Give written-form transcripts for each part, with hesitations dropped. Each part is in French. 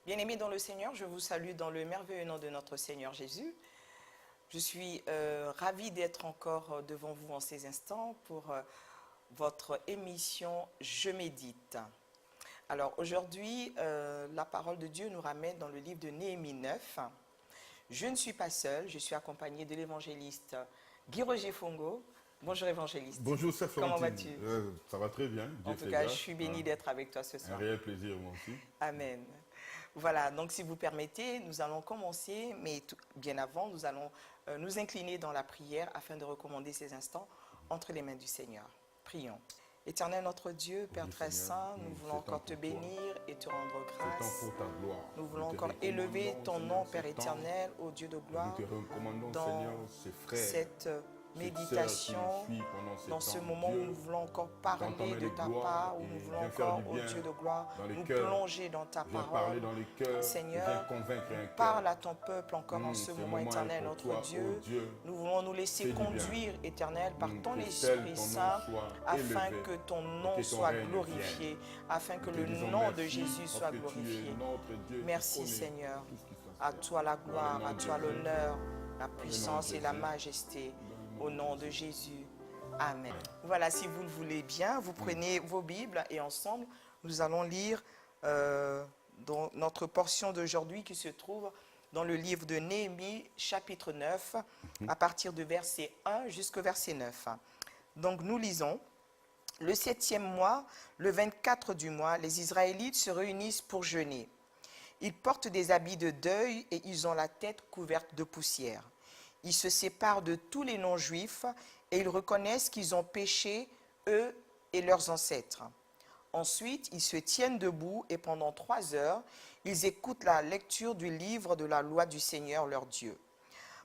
Bien-aimés dans le Seigneur, je vous salue dans le merveilleux nom de notre Seigneur Jésus. Je suis ravie d'être encore devant vous en ces instants pour votre émission « Je médite ». Alors aujourd'hui, la parole de Dieu nous ramène dans le livre de Néhémie 9. Je ne suis pas seule, je suis accompagnée de l'évangéliste Guy Roger Fongo. Bonjour évangéliste. Bonjour Sœur Florentine. Comment vas-tu? Ça va très bien. En tout cas, je suis bénie d'être avec toi ce soir. Un réel plaisir, moi aussi. Amen. Voilà, donc si vous permettez, nous allons commencer, mais bien avant, nous allons nous incliner dans la prière afin de recommander ces instants entre les mains du Seigneur. Prions. Éternel notre Dieu, Père très saint, nous voulons encore te bénir et te rendre grâce. Nous voulons encore élever ton nom, Père éternel, ô Dieu de gloire, dans cette méditation, dans ce moment où nous voulons encore parler de ta part, où nous voulons encore, ô Dieu de gloire, nous plonger dans ta parole. Seigneur, parle à ton peuple encore en ce moment, éternel, notre Dieu. Nous voulons nous laisser conduire, éternel, par ton Esprit Saint, afin que ton nom soit glorifié, afin que le nom de Jésus soit glorifié. Merci, Seigneur. À toi la gloire, à toi l'honneur, la puissance et la majesté. Au nom de Jésus. Amen. Voilà, si vous le voulez bien, vous prenez vos Bibles et ensemble, nous allons lire dans notre portion d'aujourd'hui qui se trouve dans le livre de Néhémie, chapitre 9, à partir de verset 1 jusqu'au verset 9. Donc nous lisons. Le 7e mois, le 24 du mois, les Israélites se réunissent pour jeûner. Ils portent des habits de deuil et ils ont la tête couverte de poussière. Ils se séparent de tous les non-juifs et ils reconnaissent qu'ils ont péché, eux et leurs ancêtres. Ensuite, ils se tiennent debout et pendant 3 heures, ils écoutent la lecture du livre de la loi du Seigneur, leur Dieu.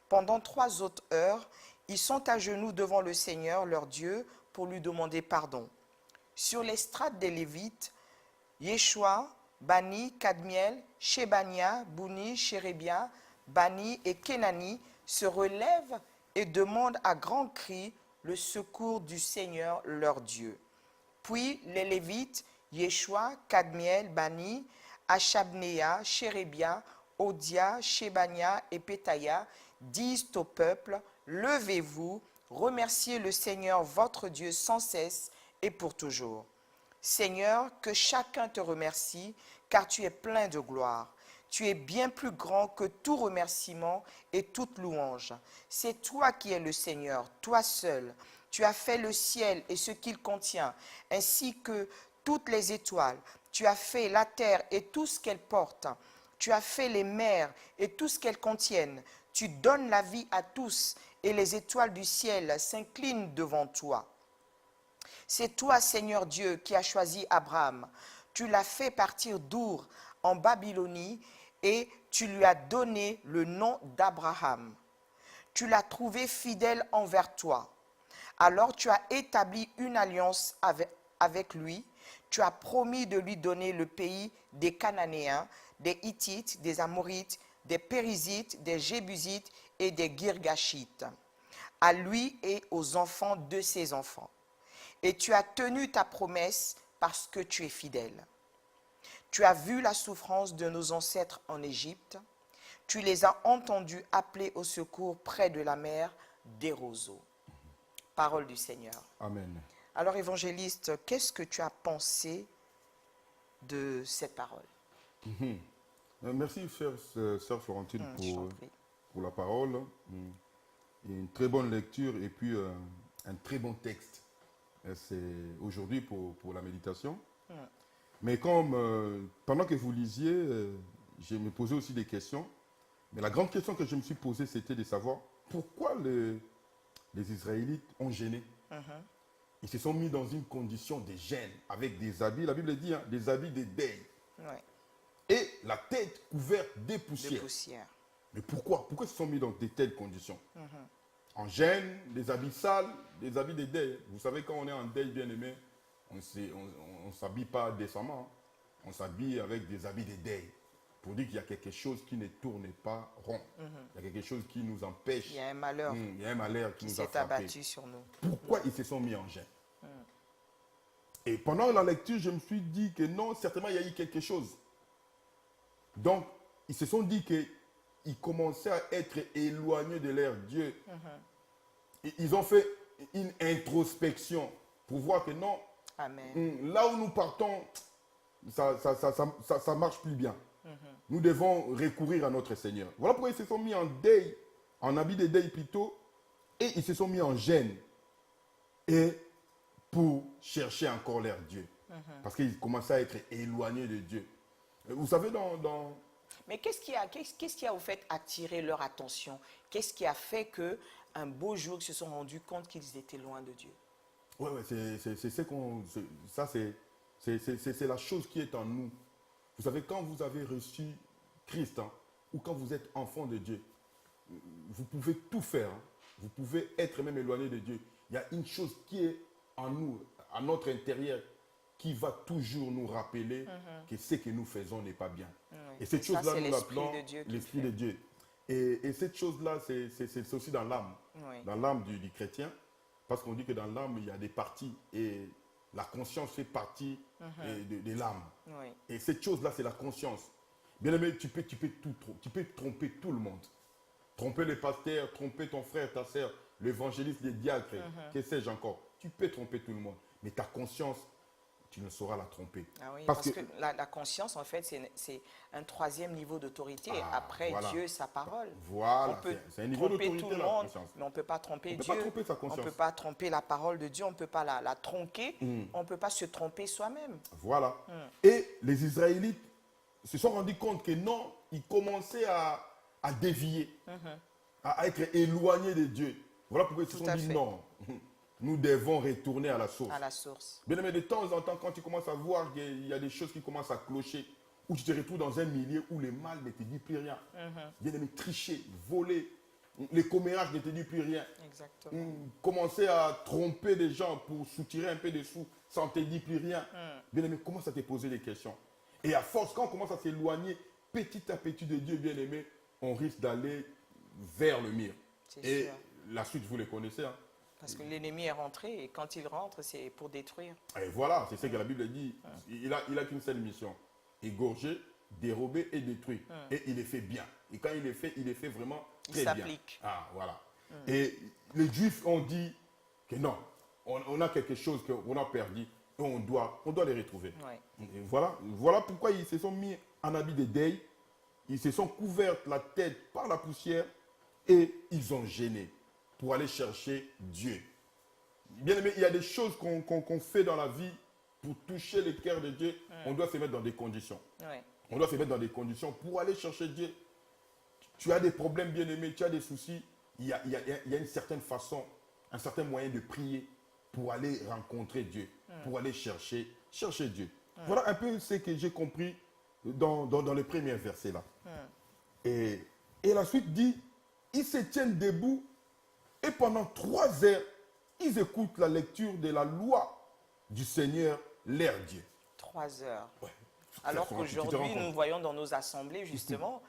Pendant 3 autres heures, ils sont à genoux devant le Seigneur, leur Dieu, pour lui demander pardon. Sur l'estrade des Lévites, Yeshua, Bani, Kadmiel, Shebania, Bouni, Shérébia, Bani et Kenani se relèvent et demandent à grands cris le secours du Seigneur leur Dieu. Puis les Lévites, Yeshua, Kadmiel, Bani, Achabnéa, Shérébia, Odia, Shebania et Pétaïa disent au peuple, « Levez-vous, remerciez le Seigneur votre Dieu sans cesse et pour toujours. Seigneur, que chacun te remercie, car tu es plein de gloire. Tu es bien plus grand que tout remerciement et toute louange. C'est toi qui es le Seigneur, toi seul. Tu as fait le ciel et ce qu'il contient, ainsi que toutes les étoiles. Tu as fait la terre et tout ce qu'elle porte. Tu as fait les mers et tout ce qu'elles contiennent. Tu donnes la vie à tous et les étoiles du ciel s'inclinent devant toi. C'est toi, Seigneur Dieu, qui as choisi Abraham. Tu l'as fait partir d'Our en Babylonie et tu lui as donné le nom d'Abraham. Tu l'as trouvé fidèle envers toi. Alors tu as établi une alliance avec lui. Tu as promis de lui donner le pays des Cananéens, des Hittites, des Amorites, des Périzites, des Jébusites et des Girgashites, à lui et aux enfants de ses enfants. Et tu as tenu ta promesse parce que tu es fidèle. Tu as vu la souffrance de nos ancêtres en Égypte. Tu les as entendus appeler au secours près de la mer des roseaux. Parole du Seigneur. Amen. Alors, évangéliste, qu'est-ce que tu as pensé de cette parole? Merci, Sœur Florentine, pour la parole. Une très bonne lecture et puis un très bon texte. C'est aujourd'hui pour la méditation. Mais comme pendant que vous lisiez, je me posais aussi des questions. Mais la grande question que je me suis posée, c'était de savoir pourquoi les Israélites ont gêné. Ils se sont mis dans une condition de gêne, avec des habits, la Bible dit, hein, des habits de deuil. Ouais. Et la tête couverte de poussière. Mais pourquoi? Pourquoi ils se sont mis dans de telles conditions? En gêne, des habits sales, des habits de deuil. Vous savez, quand on est en deuil, bien aimé, on ne s'habille pas décemment. On s'habille avec des habits de deuil. pour dire qu'il y a quelque chose qui ne tourne pas rond. Il y a quelque chose qui nous empêche. Il y a un malheur, Il y a un malheur qui nous a s'est frappé. abattu sur nous. Pourquoi ils se sont mis en gêne? Et pendant la lecture, je me suis dit que non, certainement il y a eu quelque chose. Donc, ils se sont dit qu'ils commençaient à être éloignés de leur Dieu. Et ils ont fait une introspection pour voir que non, Amen. là où nous partons, ça ne marche plus bien. Nous devons recourir à notre Seigneur. Voilà pourquoi ils se sont mis en deuil, en habit de deuil plutôt, et ils se sont mis en gêne. Et pour chercher encore leur Dieu. Parce qu'ils commençaient à être éloignés de Dieu. Vous savez, Mais qu'est-ce qui a au fait attiré leur attention? Qu'est-ce qui a fait qu'un beau jour, ils se sont rendus compte qu'ils étaient loin de Dieu? Oui, c'est la chose qui est en nous. Vous savez, quand vous avez reçu Christ, ou quand vous êtes enfant de Dieu, vous pouvez tout faire. Vous pouvez être même éloigné de Dieu. Il y a une chose qui est en nous, à notre intérieur, qui va toujours nous rappeler que ce que nous faisons n'est pas bien. Et cette chose-là, nous l'appelons l'Esprit de Dieu. Et cette chose-là, c'est aussi dans l'âme. Dans l'âme du chrétien. Parce qu'on dit que dans l'âme, il y a des parties. Et la conscience fait partie de l'âme. Et cette chose-là, c'est la conscience. Bien aimé, tu peux tromper tout le monde. Tromper le pasteur, tromper ton frère, ta soeur, l'évangéliste, les diacres, que sais-je encore. Tu peux tromper tout le monde. Mais ta conscience, tu ne sauras la tromper. Ah oui, parce que la conscience, en fait, c'est un troisième niveau d'autorité. Après Dieu, sa parole. Voilà, on peut c'est un niveau tromper tout le monde, conscience. mais on ne peut pas tromper Dieu. On ne peut pas tromper sa conscience. On ne peut pas tromper la parole de Dieu, on ne peut pas la tronquer, on ne peut pas se tromper soi-même. Voilà. Et les Israélites se sont rendus compte que non, ils commençaient à dévier, à être éloignés de Dieu. Voilà pourquoi ils se sont dit non. Nous devons retourner à la source. À la source. Bien aimé, de temps en temps, quand tu commences à voir qu'il y a des choses qui commencent à clocher, où tu te retrouves dans un milieu où le mal ne te dit plus rien. Bien aimé, tricher, voler, les commérages ne te disent plus rien. Exactement. Commencer à tromper des gens pour soutirer un peu de sous, ça ne te dit plus rien. Bien aimé, commence à te poser des questions. Et à force, quand on commence à s'éloigner petit à petit de Dieu, bien aimé, on risque d'aller vers le mur. Et sûr. La suite, vous les connaissez. Parce que l'ennemi est rentré et quand il rentre, c'est pour détruire. Et voilà, c'est ce que la Bible dit. Il a qu'une seule mission. Égorger, dérober et détruire. Et il le fait bien. Et quand il le fait vraiment très bien. Il s'applique. Ah, voilà. Et les Juifs ont dit que non, on a quelque chose qu'on a perdu et on doit les retrouver. Ouais. Et voilà pourquoi ils se sont mis en habit de deuil. Ils se sont couverts la tête par la poussière et ils ont gêné pour aller chercher Dieu. Bien aimé, il y a des choses qu'on fait dans la vie pour toucher le cœur de Dieu. On doit se mettre dans des conditions. On doit se mettre dans des conditions pour aller chercher Dieu. Tu as des problèmes, bien aimé, tu as des soucis. Il y a une certaine façon, un certain moyen de prier pour aller rencontrer Dieu, pour aller chercher Dieu. Voilà un peu ce que j'ai compris dans le premier verset là. Et la suite dit, ils se tiennent debout et pendant 3 heures, ils écoutent la lecture de la loi du Seigneur, leur Dieu. 3 heures. Ouais. Alors qu'aujourd'hui, nous voyons dans nos assemblées, justement,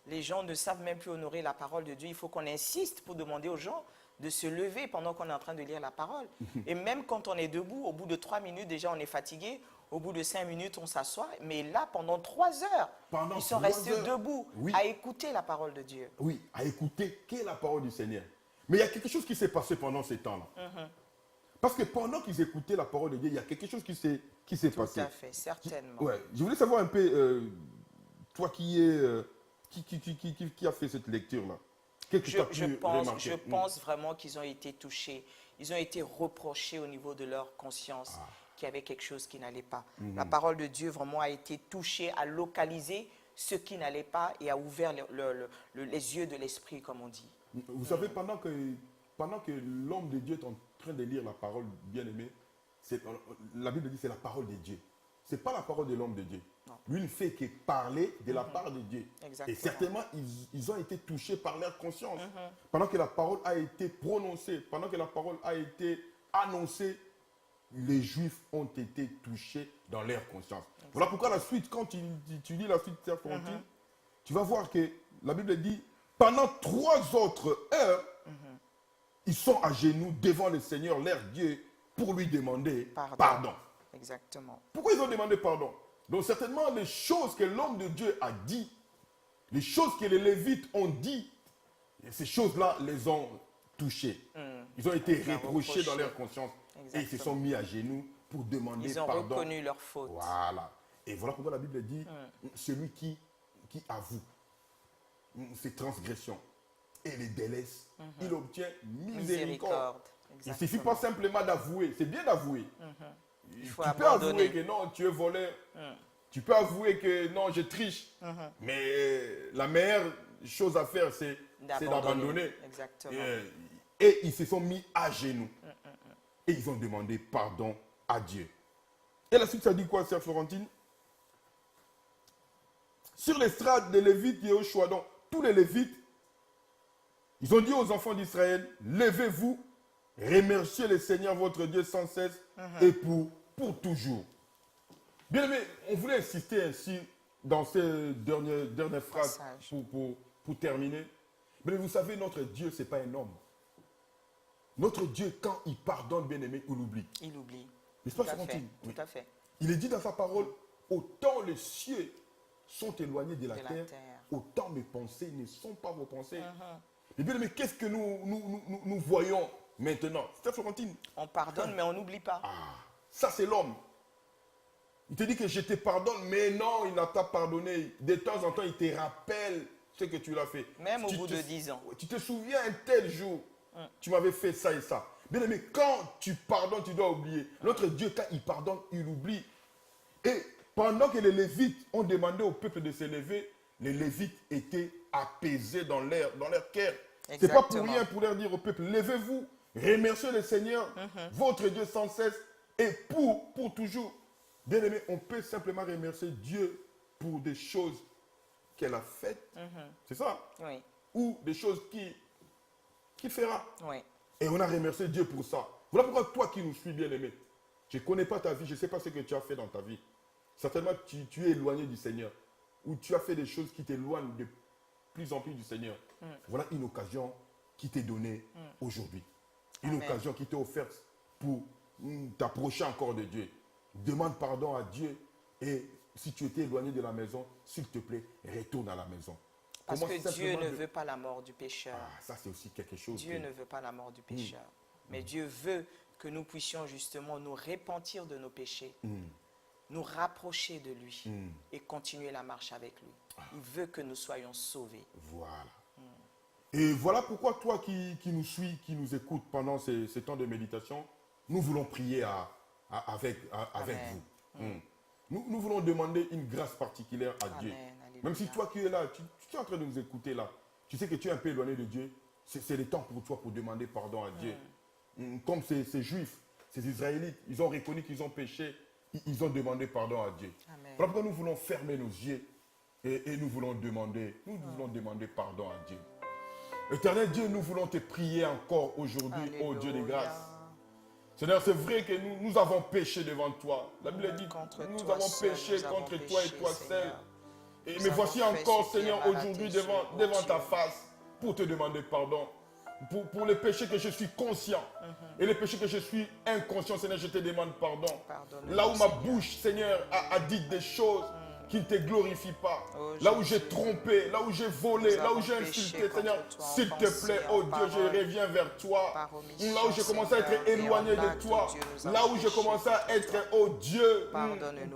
les gens ne savent même plus honorer la parole de Dieu. Il faut qu'on insiste pour demander aux gens de se lever pendant qu'on est en train de lire la parole. Et même quand on est debout, au bout de 3 minutes, déjà on est fatigué. Au bout de 5 minutes, on s'assoit. Mais là, pendant 3 heures, ils sont restés debout à écouter la parole de Dieu. Oui, à écouter qu'est la parole du Seigneur. Mais il y a quelque chose qui s'est passé pendant ces temps-là. Parce que pendant qu'ils écoutaient la parole de Dieu, il y a quelque chose qui s'est passé. Tout à fait, certainement. Ouais, je voulais savoir un peu, toi qui a fait cette lecture-là. Je pense vraiment qu'ils ont été touchés. Ils ont été reprochés au niveau de leur conscience qu'il y avait quelque chose qui n'allait pas. La parole de Dieu vraiment a été touchée, a localisé ce qui n'allait pas et a ouvert les yeux de l'esprit, comme on dit. Vous savez, pendant que l'homme de Dieu est en train de lire la parole bien-aimée, la Bible dit que c'est la parole de Dieu. Ce n'est pas la parole de l'homme de Dieu. Non. Lui ne fait que parler de la part de Dieu. Exactement. Et certainement, ils ont été touchés par leur conscience. Pendant que la parole a été prononcée, pendant que la parole a été annoncée, les Juifs ont été touchés dans leur conscience. Exactement. Voilà pourquoi la suite, quand tu lis la suite de tu vas voir que la Bible dit, pendant 3 autres heures, ils sont à genoux devant le Seigneur, leur Dieu, pour lui demander pardon. Exactement. Pourquoi ils ont demandé pardon? Donc certainement les choses que l'homme de Dieu a dit, les choses que les Lévites ont dit, ces choses-là les ont touchés. Ils ont été reprochés dans leur conscience. Exactement. Et ils se sont mis à genoux pour demander pardon. Ils ont reconnu leur faute. Voilà. Et voilà pourquoi la Bible dit, celui qui avoue ses transgressions et les délaisse, il obtient miséricorde. Il ne suffit pas simplement d'avouer. C'est bien d'avouer. Il faut tu peux avouer que non, tu es voleur. Tu peux avouer que non, je triche. Mais la meilleure chose à faire, c'est d'abandonner. Exactement. Et ils se sont mis à genoux. Et ils ont demandé pardon à Dieu. Et la suite, ça dit quoi, sœur Florentine? Sur l'estrade des Lévites et au choix, donc tous les Lévites, ils ont dit aux enfants d'Israël, levez-vous, remerciez le Seigneur votre Dieu sans cesse et pour toujours. Bien aimé, on voulait insister ainsi dans ces dernières phrases pour terminer. Mais vous savez, notre Dieu, ce n'est pas un homme. Notre Dieu, quand il pardonne, bien aimé, il oublie. Il oublie. N'est-ce pas, Florentine? Tout à fait. Il est dit dans sa parole, autant les cieux sont éloignés de la terre, autant mes pensées ne sont pas vos pensées. Et bien, mais qu'est-ce que nous voyons maintenant? C'est Florentine. On pardonne, mais on n'oublie pas. Ça, c'est l'homme. Il te dit que je te pardonne, mais non, il n'a pas pardonné. De temps en temps, il te rappelle ce que tu l'as fait. Même au bout de 10 ans. Tu te souviens un tel jour, tu m'avais fait ça et ça. Bien aimé, quand tu pardonnes, tu dois oublier. Notre Dieu, quand il pardonne, il oublie. Et pendant que les Lévites ont demandé au peuple de se lever, les Lévites étaient apaisés dans leur cœur. Ce n'est pas pour rien pour leur dire au peuple, levez-vous, remerciez le Seigneur, votre Dieu sans cesse et pour toujours. Bien aimé, on peut simplement remercier Dieu pour des choses qu'elle a faites. C'est ça? Oui. Ou des choses qu'il fera. Oui. Et on a remercié Dieu pour ça. Voilà pourquoi toi qui nous suis, bien aimé, je ne connais pas ta vie, je ne sais pas ce que tu as fait dans ta vie. Certainement, tu es éloigné du Seigneur. Ou tu as fait des choses qui t'éloignent de plus en plus du Seigneur. Voilà une occasion qui t'est donnée aujourd'hui. Une occasion qui t'est offerte pour t'approcher encore de Dieu. Demande pardon à Dieu. Et si tu étais éloigné de la maison, s'il te plaît, retourne à la maison. Parce que Dieu ne veut pas la mort du pécheur. Ça, c'est aussi quelque chose. Dieu ne veut pas la mort du pécheur. Mais Dieu veut que nous puissions justement nous repentir de nos péchés, nous rapprocher de lui et continuer la marche avec lui. Il veut que nous soyons sauvés. Voilà. Et voilà pourquoi toi qui nous suis, qui nous écoute pendant ces temps de méditation, nous voulons prier avec vous. Nous voulons demander une grâce particulière à Dieu. Même si toi qui es là, tu es en train de nous écouter là, tu sais que tu es un peu éloigné de Dieu, c'est le temps pour toi pour demander pardon à Dieu. Comme ces Juifs, ces Israélites, ils ont reconnu qu'ils ont péché, ils ont demandé pardon à Dieu. Voilà pourquoi nous voulons fermer nos yeux et nous voulons demander pardon à Dieu. Éternel Dieu, nous voulons te prier encore aujourd'hui, ô Dieu de grâce. Seigneur, c'est vrai que nous avons péché devant toi. La Bible dit que nous avons péché contre toi et toi seul. Mais voici encore, Seigneur, aujourd'hui devant ta face pour te demander pardon. Pour les péchés que je suis conscient et les péchés que je suis inconscient, Seigneur, je te demande pardon. Là où ma bouche, Seigneur, a dit des choses qui ne te glorifient pas. Là où j'ai trompé, là où j'ai volé, là où j'ai insulté, Seigneur, s'il te plaît, oh Dieu, je reviens vers toi. Là où j'ai commencé à être éloigné de toi, là où j'ai commencé à être, oh Dieu,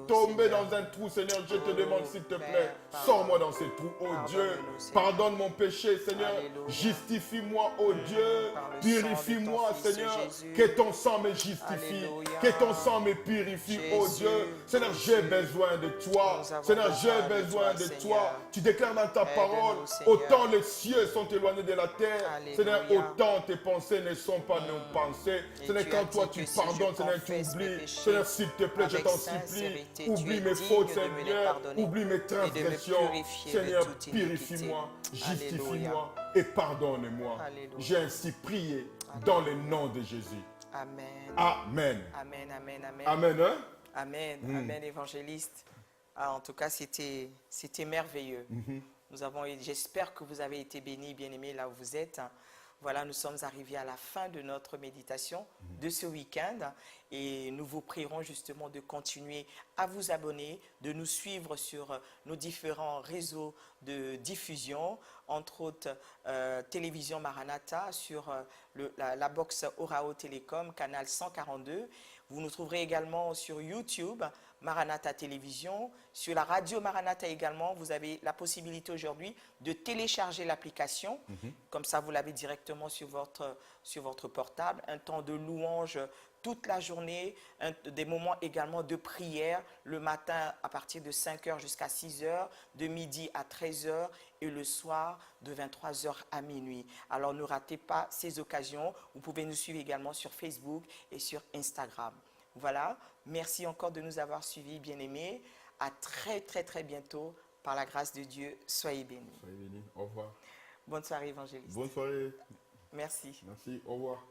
tombé dans un trou, Seigneur, je te demande, s'il te plaît, sors-moi dans ce trou, oh Dieu. Pardonne mon péché, Seigneur. Justifie-moi, oh Dieu. Purifie-moi, Seigneur. Que ton sang me justifie. Que ton sang me purifie, oh Dieu. Seigneur, j'ai besoin de toi. Seigneur, j'ai besoin de toi. Tu déclares dans ta parole, autant les cieux sont éloignés de la terre, Seigneur, autant tes pensées ne sont pas nos pensées. Seigneur, quand toi tu pardonnes, Seigneur, tu oublies. Seigneur, s'il te plaît, je t'en supplie. Oublie mes fautes, Seigneur. Oublie mes transgressions. Seigneur, purifie-moi, justifie-moi et pardonne-moi. J'ai ainsi prié dans le nom de Jésus. Amen. Amen. Amen, amen, amen. Amen, hein? Amen, amen, évangéliste. Ah, en tout cas, c'était merveilleux. J'espère que vous avez été bénis, bien-aimés, là où vous êtes. Voilà, nous sommes arrivés à la fin de notre méditation de ce week-end et nous vous prierons justement de continuer à vous abonner, de nous suivre sur nos différents réseaux de diffusion, entre autres Télévision Maranatha sur la box Orao Télécom, canal 142. Vous nous trouverez également sur YouTube, Maranatha Télévision. Sur la radio Maranatha également, vous avez la possibilité aujourd'hui de télécharger l'application. Comme ça, vous l'avez directement sur votre portable. Un temps de louange toute la journée, des moments également de prière, le matin à partir de 5h jusqu'à 6h, de midi à 13h et le soir de 23h à minuit. Alors ne ratez pas ces occasions. Vous pouvez nous suivre également sur Facebook et sur Instagram. Voilà, merci encore de nous avoir suivis, bien-aimés. À très, très, très bientôt. Par la grâce de Dieu, soyez bénis. Soyez bénis. Au revoir. Bonne soirée, évangéliste. Bonne soirée. Merci. Merci. Au revoir.